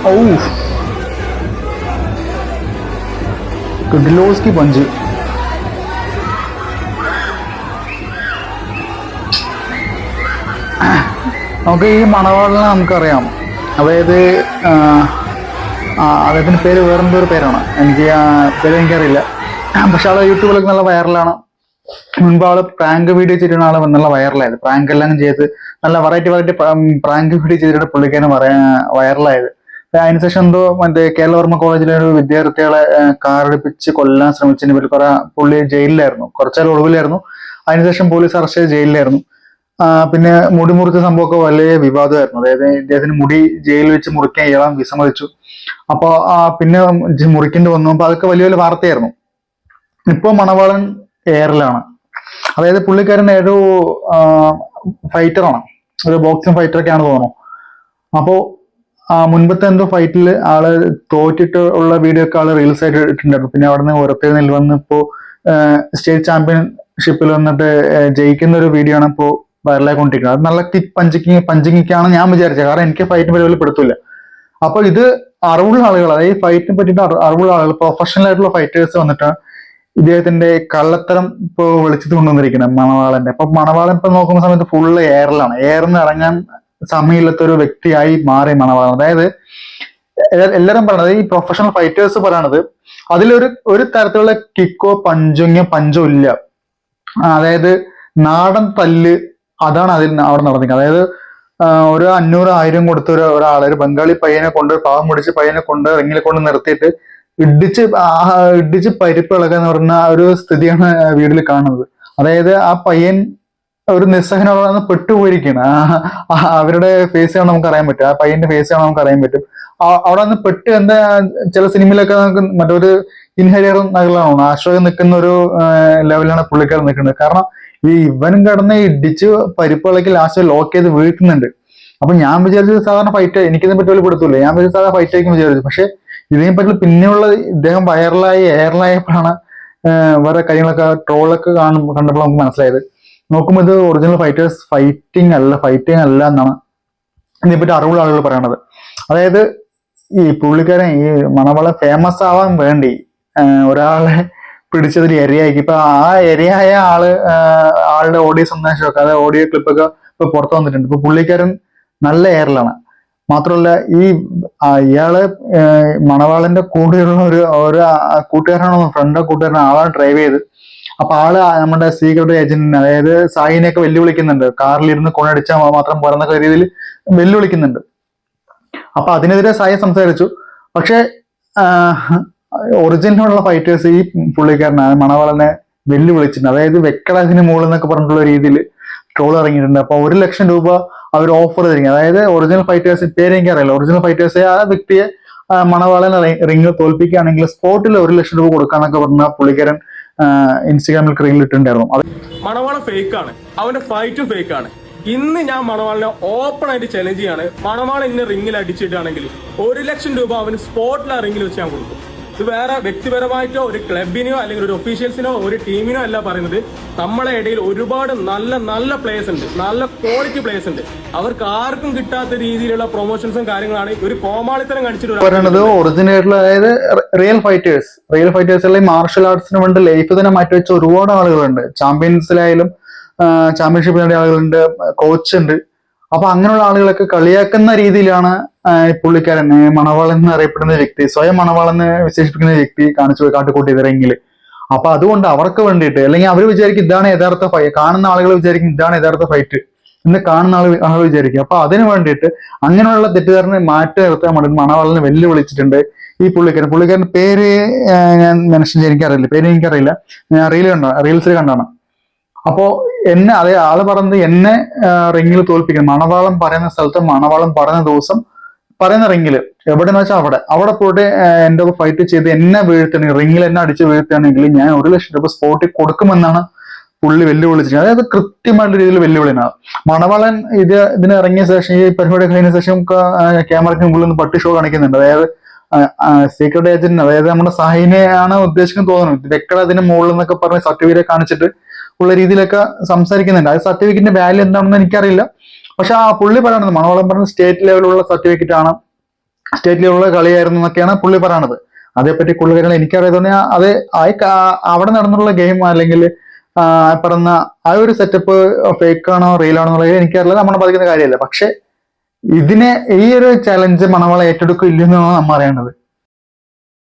ഔ കിഡ്ലോസ്കി പഞ്ച്. നമുക്ക് ഈ മണവാളിനെ നമുക്കറിയാം. അതായത് അദ്ദേഹത്തിൻ്റെ പേര് വേറെന്തോ ഒരു പേരാണ്, എനിക്ക് പേര് എനിക്കറിയില്ല. പക്ഷെ ആള് യൂട്യൂബിലൊക്കെ നല്ല വൈറലാണ്. മുൻപ് ആള് പ്രാങ്ക് വീഡിയോ ചെയ്തിട്ടാണ് ആള് നല്ല വൈറലായത്. പ്രാങ്ക് എല്ലാം ചെയ്ത് നല്ല വെറൈറ്റി പ്രാങ്ക് വീഡിയോ ചെയ്തിട്ട് പുള്ളിക്കാരൻ വൈറലായത്. അതിനുശേഷം എന്തോ മറ്റേ കേരളവർമ്മ കോളേജിലെ ഒരു വിദ്യാർത്ഥികളെ കാറടിപ്പിച്ച് കൊല്ലാൻ ശ്രമിച്ചതിന് പേരിൽ പുള്ളി ജയിലിലായിരുന്നു. കുറച്ചാൽ ഒളിവിലായിരുന്നു. അതിനുശേഷം പോലീസ് അറസ്റ്റ് ചെയ്ത് ജയിലിലായിരുന്നു. പിന്നെ മുടി മുറിച്ച സംഭവമൊക്കെ വലിയ വിവാദമായിരുന്നു. അതായത് ഇദ്ദേഹത്തിന് മുടി ജയിലിൽ വെച്ച് മുറിക്കാൻ ഇയാളാൻ വിസമ്മതിച്ചു. അപ്പോൾ പിന്നെ മുറിക്കേണ്ടി വന്നു. അപ്പൊ അതൊക്കെ വലിയ വലിയ വാർത്തയായിരുന്നു. ഇപ്പൊ മണവാളൻ എയറിലാണ്. അതായത് പുള്ളിക്കാരൻ ഒരു ഫൈറ്ററാണ്, ഒരു ബോക്സിംഗ് ഫൈറ്ററൊക്കെയാണ് തോന്നുന്നു. അപ്പോ മുൻപത്തെ എന്തോ ഫൈറ്റിൽ ആള് തോറ്റിട്ട് ഉള്ള വീഡിയോ ഒക്കെ ആള് റീൽസ് ആയിട്ട് ഇട്ടിട്ടുണ്ടായിരുന്നു. പിന്നെ അവിടെ നിന്ന് ഉയരത്തിൽ വന്ന് ഇപ്പോ സ്റ്റേറ്റ് ചാമ്പ്യൻഷിപ്പിൽ വന്നിട്ട് ജയിക്കുന്ന ഒരു വീഡിയോ ആണ് ഇപ്പോൾ വൈറലായിക്കൊണ്ടിരിക്കുന്നത്. അത് നല്ല കിക്ക് പഞ്ചിങ്ങൊക്കെയാണ് ഞാൻ വിചാരിച്ചത്. കാരണം എനിക്ക് ഫൈറ്റിന് പരിപാടി പെടുത്തില്ല. അപ്പൊ ഇത് അറിവുള്ള ആളുകൾ, അതായത് ഈ ഫൈറ്റിനെ പറ്റിയിട്ട് അറിവുള്ള ആളുകൾ, പ്രൊഫഷണൽ ആയിട്ടുള്ള ഫൈറ്റേഴ്സ് വന്നിട്ട് ഇദ്ദേഹത്തിന്റെ കള്ളത്തരം ഇപ്പൊ വിളിച്ചത് കൊണ്ടുവന്നിരിക്കുന്നത് മണവാളന്റെ. അപ്പൊ മണവാളൻ ഇപ്പൊ നോക്കുന്ന സമയത്ത് ഫുള്ള് എയറിലാണ്. എയറിന്ന് ഇറങ്ങാൻ സമയമില്ലാത്ത ഒരു വ്യക്തിയായി മാറി മണവാളൻ. അതായത് എല്ലാരും പറയണത്, ഈ പ്രൊഫഷണൽ ഫൈറ്റേഴ്സ് പറയണത് ഒരു തരത്തിലുള്ള കിക്കോ പഞ്ചോ ഇല്ല. അതായത് നാടൻ തല്ല്, അതാണ് അവിടെ നടന്നിരിക്കുന്നത്. അതായത് ഒരു 500-1000 കൊടുത്ത ഒരാളെ, ഒരു ബംഗാളി പയ്യനെ കൊണ്ട്, പാവം പിടിച്ച് പയ്യനെ കൊണ്ട് റിങ്ങിൽ കൊണ്ട് നിർത്തിയിട്ട് ഇടിച്ച് പരിപ്പ് ഇളക്കുക എന്ന് പറഞ്ഞ ഒരു സ്ഥിതിയാണ് വീഡിയോയിൽ കാണുന്നത്. അതായത് ആ പയ്യൻ ഒരു നിസ്സഹനോടെ പെട്ടുപോയിരിക്കുകയാണ്. അവരുടെ ഫേസ് കാണാൻ നമുക്ക് അറിയാൻ പറ്റും. ആ പയ്യന്റെ ഫേസ് കാണാൻ നമുക്ക് അറിയാൻ പറ്റും. അവിടെ നിന്ന് പെട്ട് എന്താ, ചില സിനിമയിലൊക്കെ നമുക്ക് മറ്റൊരു ഇൻഹരിയർ നഗലാണ് ആശ്രയം നിൽക്കുന്ന ഒരു ലെവലാണ് പുള്ളിക്കാരൻ നിൽക്കുന്നത്. കാരണം ഇവൻ കിടന്ന് ഇടിച്ച് പരിപ്പിളക്കി ലാസ്റ്റ് ലോക്ക് ചെയ്ത് വീഴ്ത്തുന്നുണ്ട്. അപ്പൊ ഞാൻ വിചാരിച്ചത് സാധാരണ ഫൈറ്റ്, എനിക്കിതിനെ പറ്റി വലിയ പെടുത്തില്ല. ഞാൻ വിചാരിച്ച സാധാരണ ഫൈറ്റ് ആയിരിക്കും വിചാരിച്ചു. പക്ഷെ ഇതിനെപ്പറ്റി പിന്നെയുള്ള ഇദ്ദേഹം എയറിലായപ്പോഴാണ് വേറെ കാര്യങ്ങളൊക്കെ ട്രോളൊക്കെ കണ്ടപ്പോൾ നമുക്ക് മനസ്സിലായത്. നോക്കുമ്പോൾ ഇത് ഒറിജിനൽ ഫൈറ്റിംഗ് അല്ല എന്നാണ് ഇതിനെപ്പറ്റി അറിവുള്ള ആളുകൾ പറയണത്. അതായത് ഈ പുള്ളിക്കാരൻ ഈ മണവാളൻ ഫേമസ് ആവാൻ വേണ്ടി ഒരാളെ പിടിച്ചതിൽ ഇരയാക്കി. ഇപ്പൊ ആ ഇരയായ ആളുടെ ഓഡിയോ സന്ദേശമൊക്കെ, അതായത് ഓഡിയോ ക്ലിപ്പൊക്കെ ഇപ്പൊ പുറത്തു വന്നിട്ടുണ്ട്. ഇപ്പൊ പുള്ളിക്കാരൻ നല്ല എയറിലാണ്. മാത്രമല്ല ഇയാള് മണവാളന്റെ കൂടെയുള്ള ഒരു കൂട്ടുകാരനാണോ, കൂട്ടുകാരനോ ആളാണ് ഡ്രൈവ് ചെയ്ത്. അപ്പൊ നമ്മുടെ സീക്രട്ട് ഏജന്റിനെ, അതായത് സായിനെയൊക്കെ വെല്ലുവിളിക്കുന്നുണ്ട്. കാറിലിരുന്ന് കൊണ്ടടിച്ചാൽ മാത്രം പോരെന്നൊക്കെ രീതിയിൽ വെല്ലുവിളിക്കുന്നുണ്ട്. അപ്പൊ അതിനെതിരെ സായി സംസാരിച്ചു. പക്ഷെ ഒറിജിനലുള്ള ഫൈറ്റേഴ്സ് ഈ പുള്ളിക്കാരനാണ് മണവാളനെ വെല്ലുവിളിച്ചിട്ടുണ്ട്. അതായത് വെക്കടതിന് മുകളിൽ എന്നൊക്കെ പറഞ്ഞിട്ടുള്ള രീതിയിൽ ട്രോൾ ഇറങ്ങിയിട്ടുണ്ട്. അപ്പൊ 1 ലക്ഷം രൂപ അവർ ഓഫർ ചെയ്തിരിക്കുന്നത്. അതായത് ഒറിജിനൽ ഫൈറ്റേഴ്സ്, പേര് എനിക്കറിയില്ല, ഒറിജിനൽ ഫൈറ്റേഴ്സ് ആ വ്യക്തിയെ മണവാളനെ റിംഗ് തോൽപ്പിക്കുകയാണെങ്കിൽ സ്പോട്ടിൽ 1 ലക്ഷം രൂപ കൊടുക്കാന്നൊക്കെ പറഞ്ഞ പുള്ളിക്കാരൻ ഇൻസ്റ്റാഗ്രാമിൽ റീൽ ഇട്ടിട്ടുണ്ടായിരുന്നു. മണവാളൻ ഫേക്ക് ആണ്, അവന്റെ ഫൈറ്റും ഫേക്ക് ആണ്. ഇന്ന് ഞാൻ മണവാളിനെ ഓപ്പൺ ആയിട്ട് ചലഞ്ച് ചെയ്യാണ്. മണവാളൻ ഇന്ന് റിംഗിൽ അടിച്ചിട്ടാണെങ്കിൽ 1 ലക്ഷം രൂപ അവന് സ്പോട്ടിൽ ആ റിംഗിൽ വെച്ച് ഞാൻ കൊടുക്കും. ഇത് വേറെ വ്യക്തിപരമായിട്ടോ ഒരു ക്ലബിനോ അല്ലെങ്കിൽ ഒരു ഒഫീഷ്യൽസിനോ ഒരു ടീമിനോ അല്ല പറയുന്നത്. നമ്മളെ ഇടയിൽ ഒരുപാട് നല്ല പ്ലേയേഴ്സ് ഉണ്ട്, നല്ല ക്വാളിറ്റി പ്ലേയേഴ്സ് ഉണ്ട്. അവർക്ക് ആർക്കും കിട്ടാത്ത രീതിയിലുള്ള പ്രൊമോഷൻസും കാര്യങ്ങളാണ് ഒരു കോമാളിത്തരം കാണിച്ചിട്ട് പറയുന്നത്. ഒറിജിനൽ, അതായത് റിയൽ ഫൈറ്റേഴ്സ് അല്ലെങ്കിൽ മാർഷൽ ആർട്സിന് വേണ്ടി ലൈഫ് തന്നെ മാറ്റിവെച്ച ഒരുപാട് ആളുകളുണ്ട്. ചാമ്പ്യൻഷിപ്പിലായാലും നേടിയ ആളുകളുണ്ട്, കോച്ച് ഉണ്ട്. അപ്പൊ അങ്ങനെയുള്ള ആളുകളൊക്കെ കളിയാക്കുന്ന രീതിയിലാണ് പുള്ളിക്കാരൻ മണവാളൻ എന്ന് അറിയപ്പെടുന്ന വ്യക്തി, സ്വയം മണവാളെന്ന് വിശേഷിപ്പിക്കുന്ന വ്യക്തി കാട്ടിക്കൂട്ടിയത് റിങ്ങില്. അപ്പൊ അതുകൊണ്ട് അവർക്ക് വേണ്ടിയിട്ട്, അല്ലെങ്കിൽ അവർ വിചാരിക്കും ഇതാണ് യഥാർത്ഥ ഫൈറ്റ്, കാണുന്ന ആളുകൾ വിചാരിക്കും ഇതാണ് യഥാർത്ഥ ഫൈറ്റ് എന്ന് കാണുന്ന ആളുകൾ വിചാരിക്കും. അപ്പൊ അതിന് വേണ്ടിയിട്ട് അങ്ങനെയുള്ള തെറ്റിദ്ധാരണ മാറ്റി നിർത്താൻ വേണ്ടി മണവാളനെ വെല്ലുവിളിച്ചിട്ടുണ്ട് ഈ പുള്ളിക്കാരൻ പേര് ഞാൻ മെൻഷൻ എനിക്കറിയില്ല. ഞാൻ റീൽസിൽ കണ്ടാണ്. അപ്പോ അതേ ആള് പറഞ്ഞത് എന്നെ റിങ്ങിൽ തോൽപ്പിക്കണം, മണവാളം പറയുന്ന സ്ഥലത്ത്, മണവാളം പറയുന്ന ദിവസം, പറയുന്ന റിങ്ങില് എവിടെന്ന് വെച്ചാൽ അവിടെ പോയിട്ട് എന്റെ ഫൈറ്റ് ചെയ്ത് എന്നെ വീഴ്ത്തണെങ്കിൽ, റിങ്ങിൽ എന്നെ അടിച്ച് വീഴ്ത്തുകയാണെങ്കിൽ ഞാൻ 1 ലക്ഷം രൂപ സ്പോട്ടിൽ കൊടുക്കുമെന്നാണ് പുള്ളി വെല്ലുവിളിച്ചത്. അതായത് കൃത്യമായിട്ട് രീതിയിൽ വെല്ലുവിളിയാണ്. മണവാളൻ ഇതിന് ഇറങ്ങിയ ശേഷം, ഈ പരിപാടി കഴിഞ്ഞ ശേഷം ക്യാമറയ്ക്ക് മുമ്പിൽ നിന്ന് പട്ടി ഷോ കാണിക്കുന്നുണ്ട്. അതായത് സീക്രട്ട് ഏജന്റ്, അതായത് നമ്മുടെ സാഹിനെയാണ് ഉദ്ദേശിക്കുന്നത് തോന്നുന്നു. വെക്കട അതിന് മുകളിൽ എന്നൊക്കെ പറഞ്ഞ് സർട്ടിഫിക്കറ്റ് കാണിച്ചിട്ട് ഉള്ള രീതിയിലൊക്കെ സംസാരിക്കുന്നുണ്ട്. അത് സർട്ടിഫിക്കറ്റിന്റെ വാല്യൂ എന്താണെന്ന് എനിക്കറിയില്ല. പക്ഷെ ആ പുള്ളി പറയണത്, മണവാളം പറഞ്ഞ സ്റ്റേറ്റ് ലെവലുള്ള സർട്ടിഫിക്കറ്റ് ആണ്, സ്റ്റേറ്റിലുള്ള കളിയായിരുന്നു എന്നൊക്കെയാണ് പുള്ളി പറയണത്. അതേപ്പറ്റി കൂടുതൽ കാര്യങ്ങൾ എനിക്കറിയാതെ അത് അവിടെ നടന്നുള്ള ഗെയിം അല്ലെങ്കിൽ പറഞ്ഞ ആ ഒരു സെറ്റപ്പ് ഫേക്ക് ആണോ റിയൽ ആണോ എന്നുള്ളത് എനിക്കറിയില്ല, നമ്മളെ ബാധിക്കുന്ന കാര്യമല്ല. പക്ഷെ ഈ ഒരു ചലഞ്ച് മണവാള ഏറ്റെടുക്കും ഇല്ലെന്നാണ് നമ്മൾ അറിയേണ്ടത്.